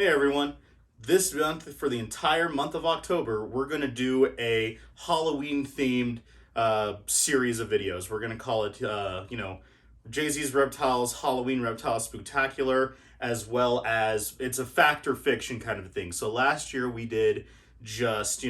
Hey everyone. This month, for the entire month of October, we're going to do a Halloween themed series of videos. We're going to call it, Jay-Z's Reptiles Halloween Reptile Spooktacular, as well as it's a fact or fiction kind of thing. So last year we did just,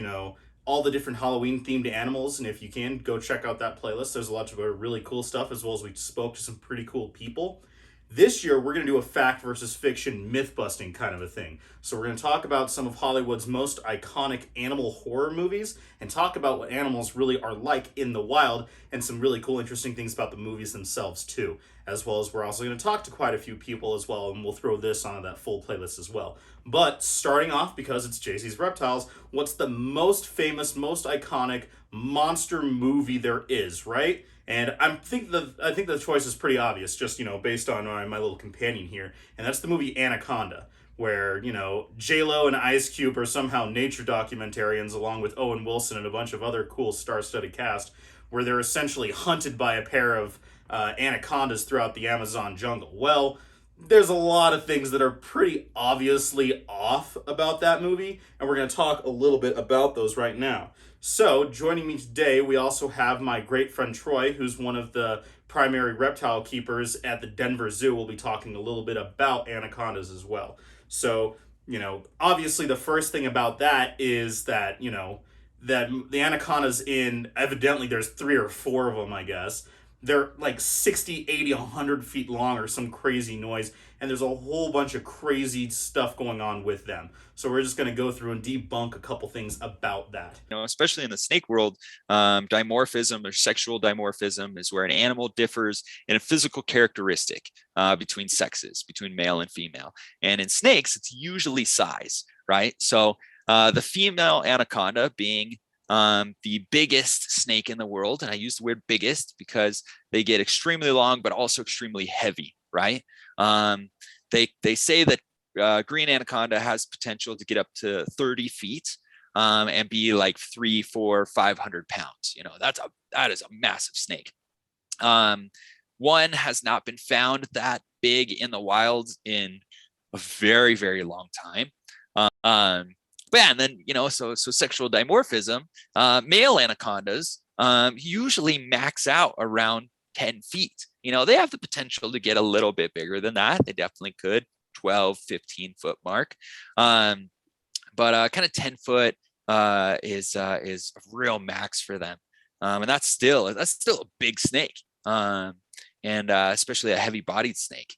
all the different Halloween themed animals. And if you can, go check out that playlist. There's a lot of really cool stuff, as well as we spoke to some pretty cool people. This year, we're going to do a fact versus fiction myth busting kind of a thing. So, we're going to talk about some of Hollywood's most iconic animal horror movies and talk about what animals really are like in the wild and some really cool, interesting things about the movies themselves, too. As well as we're also going to talk to quite a few people as well, and we'll throw this onto that full playlist as well. But starting off, because it's Jay-Z's Reptiles, what's the most famous, most iconic monster movie there is, right? And I think the choice is pretty obvious, just based on my little companion here, and that's the movie Anaconda, where J Lo and Ice Cube are somehow nature documentarians, along with Owen Wilson and a bunch of other cool star-studded cast, where they're essentially hunted by a pair of anacondas throughout the Amazon jungle. Well, there's a lot of things that are pretty obviously off about that movie, and we're going to talk a little bit about those right now. So, joining me today, we also have my great friend Troy, who's one of the primary reptile keepers at the Denver Zoo. We'll be talking a little bit about anacondas as well. So, obviously, the first thing about that is that, that the anacondas evidently, there's three or four of them, I guess. They're like 60, 80, 100 feet long or some crazy noise. And there's a whole bunch of crazy stuff going on with them. So we're just going to go through and debunk a couple things about that. Especially in the snake world, dimorphism or sexual dimorphism is where an animal differs in a physical characteristic between sexes, between male and female. And in snakes, it's usually size, right? So the female anaconda being the biggest snake in the world. And I use the word biggest because they get extremely long, but also extremely heavy, right? They say that green anaconda has potential to get up to 30 feet and be like 300, 400, 500 pounds. That is a massive snake. One has not been found that big in the wild in a very, very long time. But yeah, and then, so sexual dimorphism, male anacondas usually max out around 10 feet. They have the potential to get a little bit bigger than that. They definitely could, 12, 15 foot mark. But kind of 10 foot is a real max for them. And that's still a big snake. And especially a heavy bodied snake.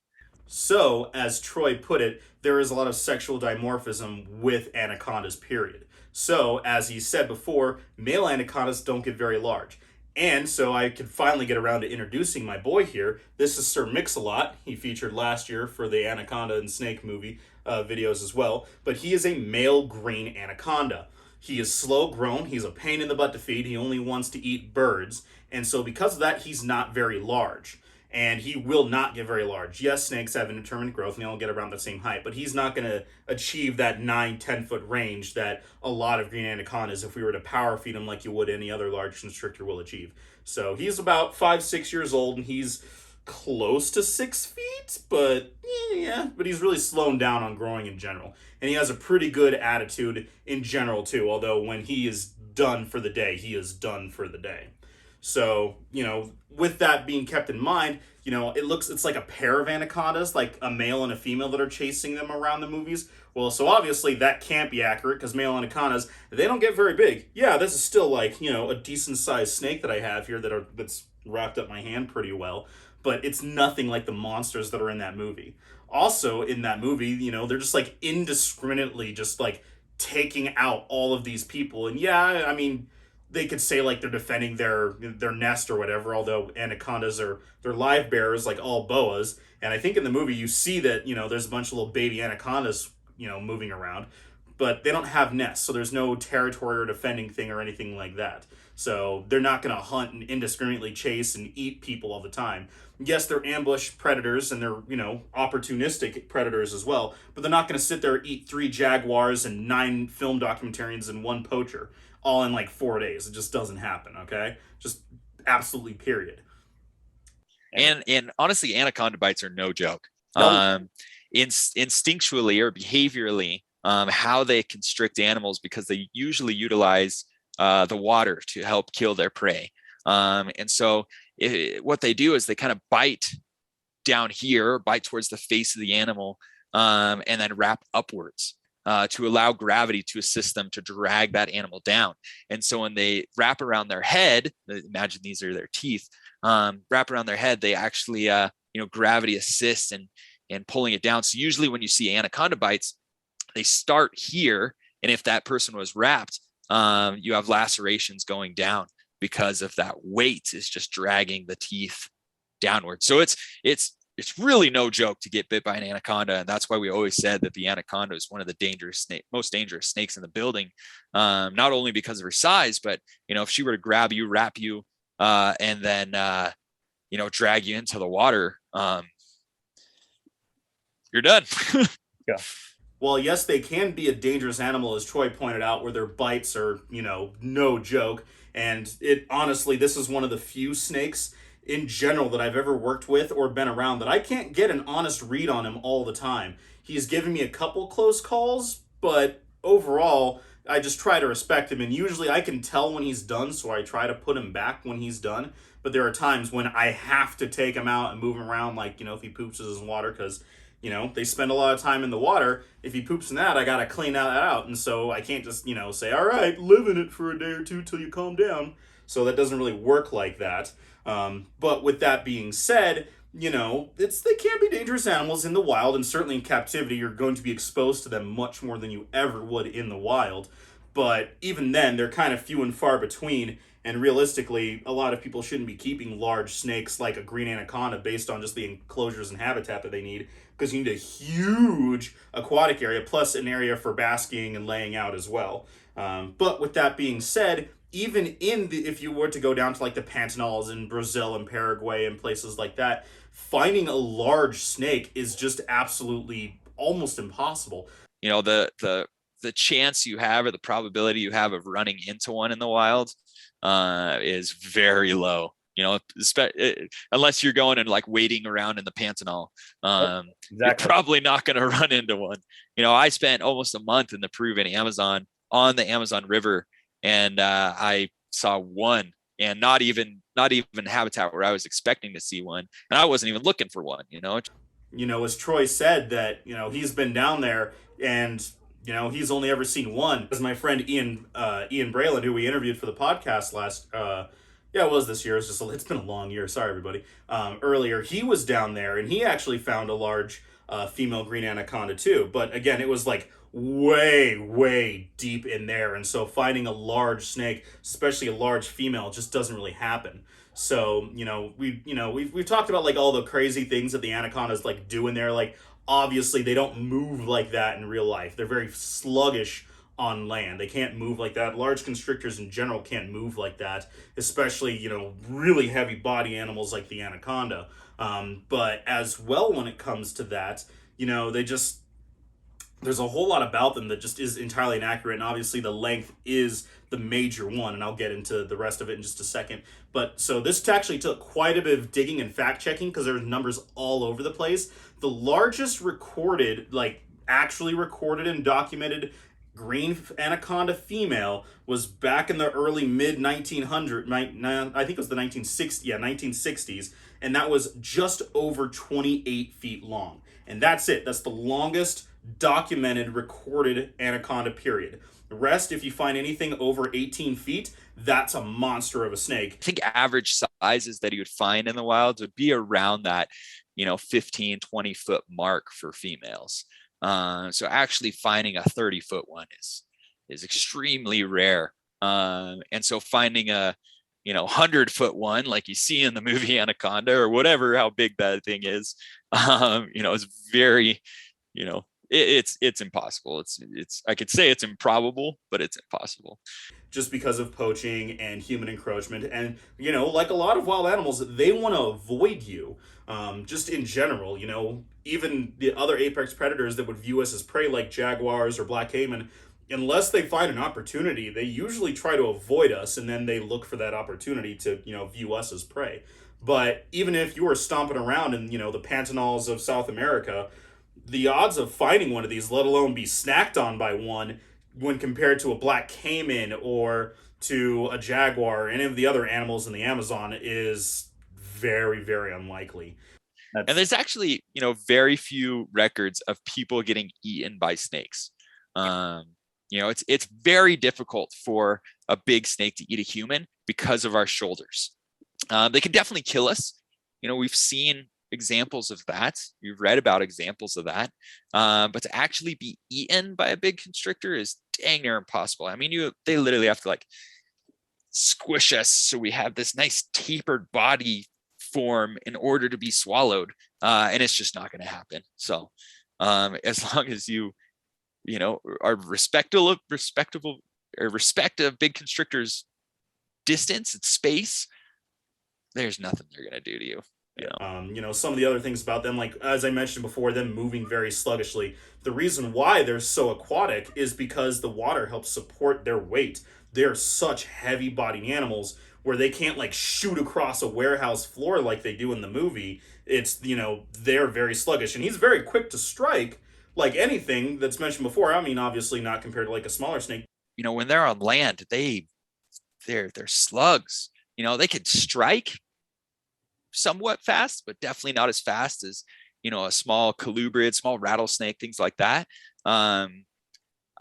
So, as Troy put it, there is a lot of sexual dimorphism with anacondas, period. So, as he said before, male anacondas don't get very large. And so I could finally get around to introducing my boy here. This is Sir Mix-a-Lot. He featured last year for the Anaconda and Snake movie videos as well. But he is a male green anaconda. He is slow grown. He's a pain in the butt to feed. He only wants to eat birds. And so because of that, he's not very large. And he will not get very large. Yes, snakes have indeterminate growth and they all get around the same height, but he's not going to achieve that 9-10 foot range that a lot of green anacondas, if we were to power feed him like you would any other large constrictor, will achieve. So he's about 5-6 years old and he's close to 6 feet, but but he's really slowing down on growing in general. And he has a pretty good attitude in general too, although when he is done for the day, he is done for the day. So, with that being kept in mind, it's like a pair of anacondas, like a male and a female that are chasing them around the movies. Well, so obviously that can't be accurate because male anacondas, they don't get very big. Yeah, this is still like, a decent sized snake that I have here that's wrapped up my hand pretty well, but it's nothing like the monsters that are in that movie. Also, in that movie, they're just like indiscriminately just like taking out all of these people. And yeah, I mean, they could say like they're defending their nest or whatever, although anacondas are they're live bearers like all boas. And I think in the movie you see that there's a bunch of little baby anacondas moving around, but they don't have nests, so there's no territory or defending thing or anything like that. So they're not going to hunt and indiscriminately chase and eat people all the time. Yes, they're ambush predators and they're opportunistic predators as well, but they're not going to sit there and eat 3 jaguars and 9 film documentarians and 1 poacher all in like 4 days. It just doesn't happen, okay? Just absolutely period. And honestly, anaconda bites are no joke. No. instinctually or behaviorally how they constrict animals, because they usually utilize the water to help kill their prey. And so what they do is they kind of bite down here, bite towards the face of the animal, and then wrap upwards. To allow gravity to assist them to drag that animal down. And so when they wrap around their head, imagine these are their teeth, wrap around their head, they actually, gravity assists and pulling it down. So usually when you see anaconda bites, they start here. And if that person was wrapped, you have lacerations going down because of that weight is just dragging the teeth downward. So it's really no joke to get bit by an anaconda. And that's why we always said that the anaconda is one of the most dangerous snakes in the building. Not only because of her size, but, if she were to grab you, wrap you, and then, drag you into the water, you're done. Yeah. Well, yes, they can be a dangerous animal, as Troy pointed out, where their bites are, no joke. And honestly, this is one of the few snakes in general that I've ever worked with or been around that I can't get an honest read on him all the time. He's given me a couple close calls, but overall, I just try to respect him. And usually I can tell when he's done, so I try to put him back when he's done. But there are times when I have to take him out and move him around, like, if he poops in his water, because they spend a lot of time in the water. If he poops in that, I gotta clean that out. And so I can't just, say, all right, live in it for a day or two till you calm down. So that doesn't really work like that. But with that being said, they can be dangerous animals in the wild, and certainly in captivity, you're going to be exposed to them much more than you ever would in the wild. But even then, they're kind of few and far between. And realistically, a lot of people shouldn't be keeping large snakes like a green anaconda based on just the enclosures and habitat that they need, because you need a huge aquatic area plus an area for basking and laying out as well. But with that being said, even if you were to go down to like the Pantanals in Brazil and Paraguay and places like that, finding a large snake is just absolutely almost impossible. The chance you have, or the probability you have of running into one in the wild, is very low. Unless you're going and like wading around in the Pantanal, Exactly. You're probably not going to run into one. I spent almost a month in the Peruvian Amazon on the Amazon River, and I saw one, and not even habitat where I was expecting to see one, and I wasn't even looking for one. As Troy said, that he's been down there, and he's only ever seen one. As my friend Ian Braylon, who we interviewed for the podcast last it was this year. It's been a long year. Sorry, everybody. Earlier, he was down there, and he actually found a large female green anaconda too. But again, it was like way, way deep in there, and so finding a large snake, especially a large female, just doesn't really happen. So we've talked about like all the crazy things that the anacondas like do in there. Like obviously, they don't move like that in real life. They're very sluggish on land. They can't move like that. Large constrictors in general can't move like that, especially, really heavy body animals like the anaconda. But as well, when it comes to that, there's a whole lot about them that just is entirely inaccurate. And obviously the length is the major one, and I'll get into the rest of it in just a second. But so this actually took quite a bit of digging and fact checking, because there's numbers all over the place. The largest recorded, like actually recorded and documented green anaconda female was back in the early mid 1900s. I think it was the 1960s, and that was just over 28 feet long. And that's it. That's the longest documented recorded anaconda, period. The rest, if you find anything over 18 feet, that's a monster of a snake. I think average sizes that you would find in the wild would be around that 15, 20 foot mark for females. So actually finding a 30-foot one is extremely rare. And so finding a 100-foot one like you see in the movie Anaconda, or whatever, how big that thing is, is very, it's impossible. It's I could say it's improbable, but it's impossible. Just because of poaching and human encroachment. And, like a lot of wild animals, they want to avoid you. Just in general, even the other apex predators that would view us as prey, like jaguars or black caiman, unless they find an opportunity, they usually try to avoid us, and then they look for that opportunity to, view us as prey. But even if you were stomping around in, the Pantanals of South America, the odds of finding one of these, let alone be snacked on by one, when compared to a black caiman or to a jaguar or any of the other animals in the Amazon, is very, very unlikely. And That's there's actually, very few records of people getting eaten by snakes. Um, it's very difficult for a big snake to eat a human because of our shoulders. They can definitely kill us. We've seen examples of that. We've read about examples of that. But to actually be eaten by a big constrictor is dang near impossible. I mean, they literally have to like squish us so we have this nice tapered body form in order to be swallowed, and it's just not going to happen. So as long as are respectable or respect of big constrictors distance and space, there's nothing they're going to do to you. Some of the other things about them, like as I mentioned before, them moving very sluggishly. The reason why they're so aquatic is because the water helps support their weight. They're such heavy bodied animals where they can't like shoot across a warehouse floor like they do in the movie. It's, they're very sluggish. And he's very quick to strike, like anything that's mentioned before. I mean, obviously not compared to like a smaller snake. When they're on land, they're slugs. They could strike somewhat fast, but definitely not as fast as a small colubrid, small rattlesnake, things like that. I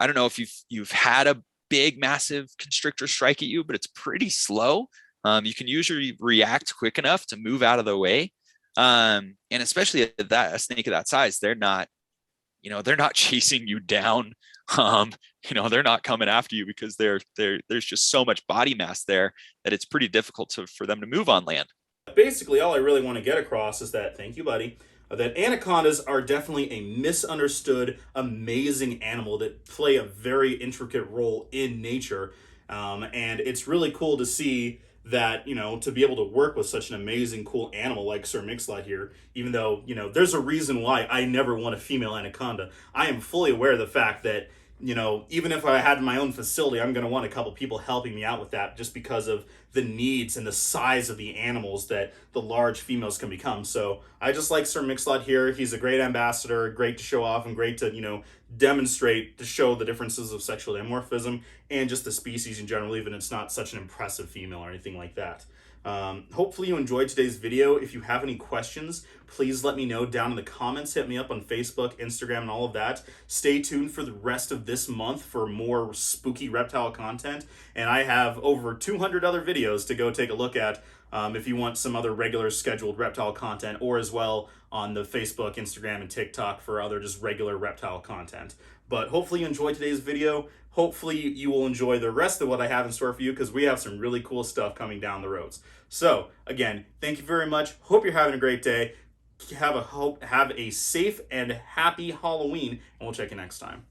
don't know if you've had a big, massive constrictor strike at you, but it's pretty slow. You can usually react quick enough to move out of the way. And especially a snake of that size, they're not chasing you down. They're not coming after you because there's just so much body mass there that it's pretty difficult for them to move on land. Basically, all I really want to get across is that, thank you, buddy, that anacondas are definitely a misunderstood, amazing animal that play a very intricate role in nature. And it's really cool to see that, to be able to work with such an amazing, cool animal like Sir Mix-a-Lot here, even though, there's a reason why I never want a female anaconda. I am fully aware of the fact that, even if I had my own facility, I'm going to want a couple people helping me out with that just because of the needs and the size of the animals that the large females can become. So I just like Sir Mix-a-Lot here. He's a great ambassador, great to show off and great to, demonstrate, to show the differences of sexual dimorphism and just the species in general, even if it's not such an impressive female or anything like that. Hopefully you enjoyed today's video. If you have any questions, please let me know down in the comments. Hit me up on Facebook, Instagram, and all of that. Stay tuned for the rest of this month for more spooky reptile content. And I have over 200 other videos to go take a look at if you want some other regular scheduled reptile content, or as well on the Facebook, Instagram, and TikTok for other just regular reptile content. But hopefully you enjoyed today's video. Hopefully you will enjoy the rest of what I have in store for you, because we have some really cool stuff coming down the roads. So again, thank you very much. Hope you're having a great day. Have a safe and happy Halloween, and we'll check you next time.